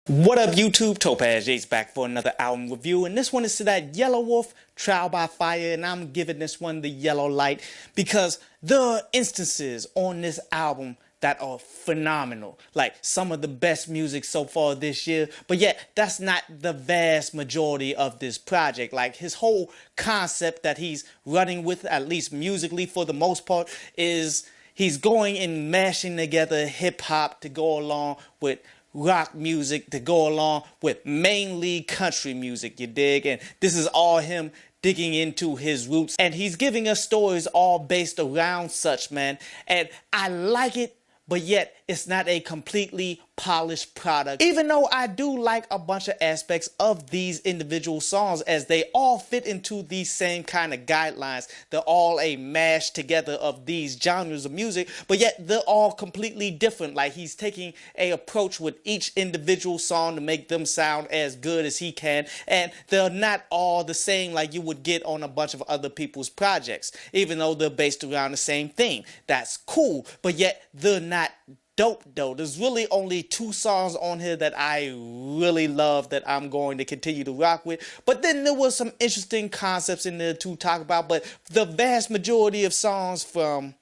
What up YouTube, Topaz Jace back for another album review, and this one is to that Yelawolf Trial by Fire, and I'm giving this one the yellow light because there are instances on this album that are phenomenal, like some of the best music so far this year, but yet that's not the vast majority of this project. Like his whole concept that he's running with, at least musically for the most part, is he's going and mashing together hip-hop to go along with rock music to go along with mainly country music, you dig? And this is all him digging into his roots, and he's giving us stories all based around such, man. And I like it, but yet it's not a completely polished product, even though I do like a bunch of aspects of these individual songs as they all fit into these same kind of guidelines. They're all a mash together of these genres of music, but yet they're all completely different. Like he's taking a approach with each individual song to make them sound as good as he can, and they're not all the same like you would get on a bunch of other people's projects, even though they're based around the same theme. That's cool, but yet they're not dope though. There's really only two songs on here that I really love that I'm going to continue to rock with, but then there was some interesting concepts in there to talk about. But the vast majority of songs, from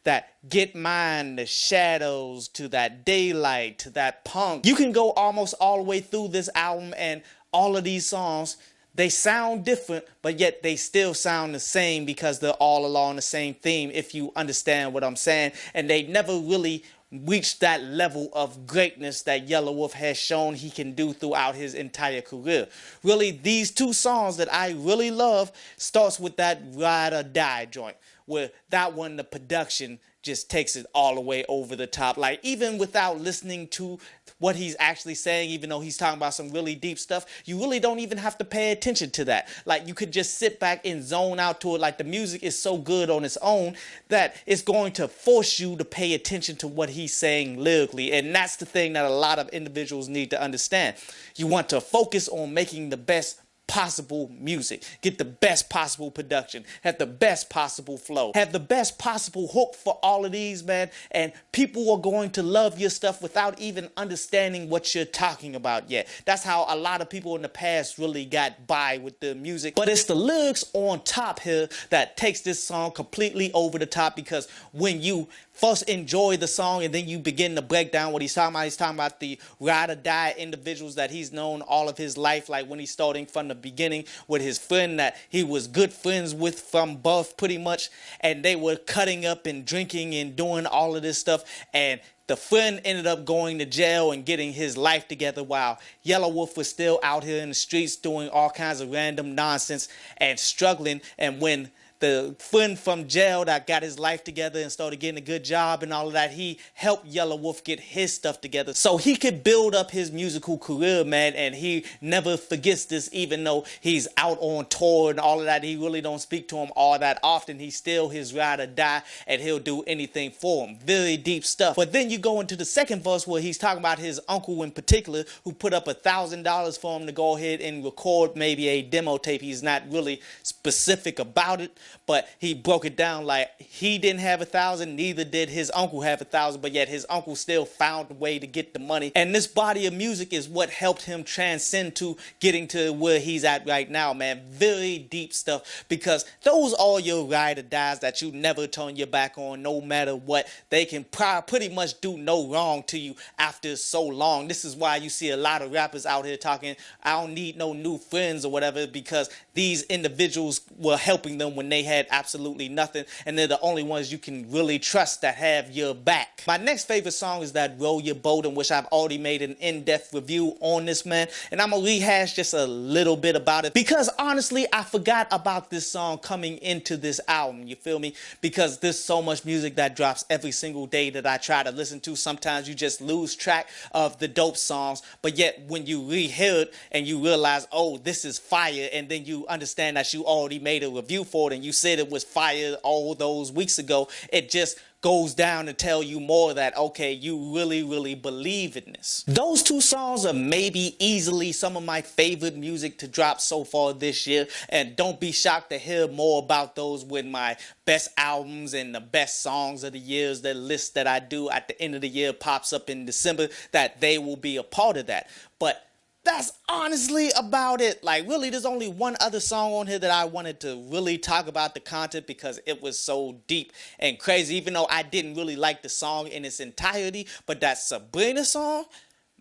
that Get Mine, the Shadows, to that Daylight, to that Punk, you can go almost all the way through this album, and all of these songs, they sound different, but yet they still sound the same because they're all along the same theme, if you understand what I'm saying. And they never really reached that level of greatness that Yelawolf has shown he can do throughout his entire career. Really, these two songs that I really love starts with that Ride or Die joint, where that one, the production just takes it all the way over the top. Like, even without listening to what he's actually saying, even though he's talking about some really deep stuff, you really don't even have to pay attention to that. Like, you could just sit back and zone out to it. Like, the music is so good on its own that it's going to force you to pay attention to what he's saying lyrically. And that's the thing that a lot of individuals need to understand. You want to focus on making the best possible music, get the best possible production, have the best possible flow, have the best possible hook for all of these, man, and people are going to love your stuff without even understanding what you're talking about yet. That's how a lot of people in the past really got by with the music, but it's the lyrics on top here that takes this song completely over the top, because when you first enjoy the song and then you begin to break down what he's talking about the ride or die individuals that he's known all of his life, like when he's starting from the beginning with his friend that he was good friends with from birth pretty much, and they were cutting up and drinking and doing all of this stuff, and the friend ended up going to jail and getting his life together while Yelawolf was still out here in the streets doing all kinds of random nonsense and struggling. And when the friend from jail that got his life together and started getting a good job and all of that, he helped Yelawolf get his stuff together so he could build up his musical career, man. And he never forgets this, even though he's out on tour and all of that. He really don't speak to him all that often. He's still his ride or die, and he'll do anything for him. Very deep stuff. But then you go into the second verse where he's talking about his uncle in particular, who put up $1,000 for him to go ahead and record maybe a demo tape. He's not really specific about it, but he broke it down like he didn't have 1,000, neither did his uncle have 1,000, but yet his uncle still found a way to get the money. And this body of music is what helped him transcend to getting to where he's at right now, man. Very deep stuff, because those are your ride or dies that you never turn your back on no matter what. They can pretty much do no wrong to you after so long. This is why you see a lot of rappers out here talking, I don't need no new friends or whatever, because these individuals were helping them when they had absolutely nothing, and they're the only ones you can really trust that have your back. My next favorite song is that Row Your Boat, in which I've already made an in-depth review on this, man, and I'm gonna rehash just a little bit about it because honestly I forgot about this song coming into this album, you feel me? Because there's so much music that drops every single day that I try to listen to. Sometimes you just lose track of the dope songs, but yet when you rehear it and you realize, oh, this is fire, and then you understand that you already made a review for it and you said it was fire all those weeks ago, it just goes down to tell you more that, okay, you really believe in this. Those two songs are maybe easily some of my favorite music to drop so far this year, and don't be shocked to hear more about those with my best albums and the best songs of the years. The list that I do at the end of the year pops up in December, that they will be a part of that. But that's honestly about it. Like, really, there's only one other song on here that I wanted to really talk about the content because it was so deep and crazy, even though I didn't really like the song in its entirety. But that Sabrina song,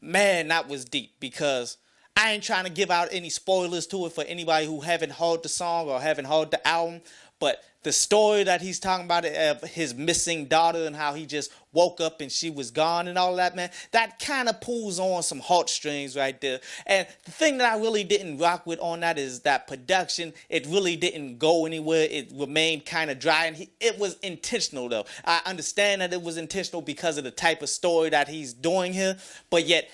man, that was deep, because I ain't trying to give out any spoilers to it for anybody who haven't heard the song or haven't heard the album. But the story that he's talking about of his missing daughter and how he just woke up and she was gone and all that, man, that kind of pulls on some heartstrings right there. And the thing that I really didn't rock with on that is that production. It really didn't go anywhere. It remained kind of dry, and it was intentional, though. I understand that it was intentional because of the type of story that he's doing here, but yet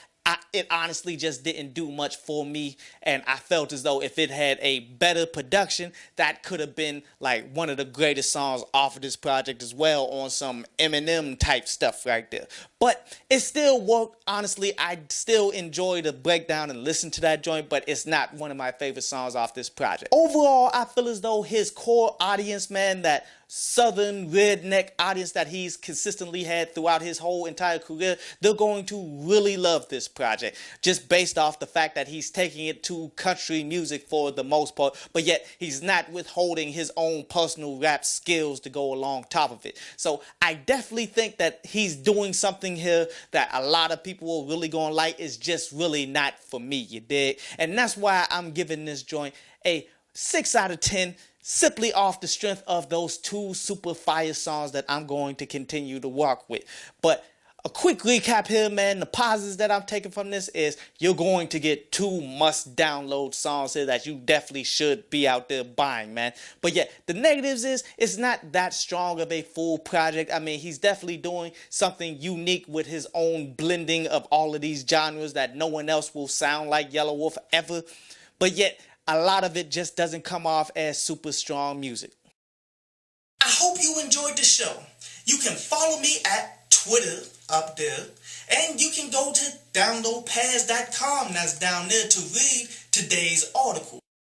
it honestly just didn't do much for me, and I felt as though if it had a better production, that could have been like one of the greatest songs off of this project as well, on some Eminem type stuff right there. But it still worked. Honestly, I still enjoy the breakdown and listen to that joint, but it's not one of my favorite songs off this project. Overall, I feel as though his core audience, man, that southern redneck audience that he's consistently had throughout his whole entire career, they're going to really love this project, just based off the fact that he's taking it to country music for the most part, but yet he's not withholding his own personal rap skills to go along top of it. So I definitely think that he's doing something here that a lot of people are really gonna like. It's just really not for me, you dig? And that's why I'm giving this joint a 6 out of 10, simply off the strength of those two super fire songs that I'm going to continue to rock with. But a quick recap here, man. The positives that I'm taking from this is you're going to get 2 must-download songs here that you definitely should be out there buying, man. But yeah, the negatives is it's not that strong of a full project. I mean, he's definitely doing something unique with his own blending of all of these genres that no one else will sound like Yelawolf ever. But yet, a lot of it just doesn't come off as super strong music. I hope you enjoyed the show. You can follow me at Twitter up there, and you can go to downloadpads.com that's down there to read today's article.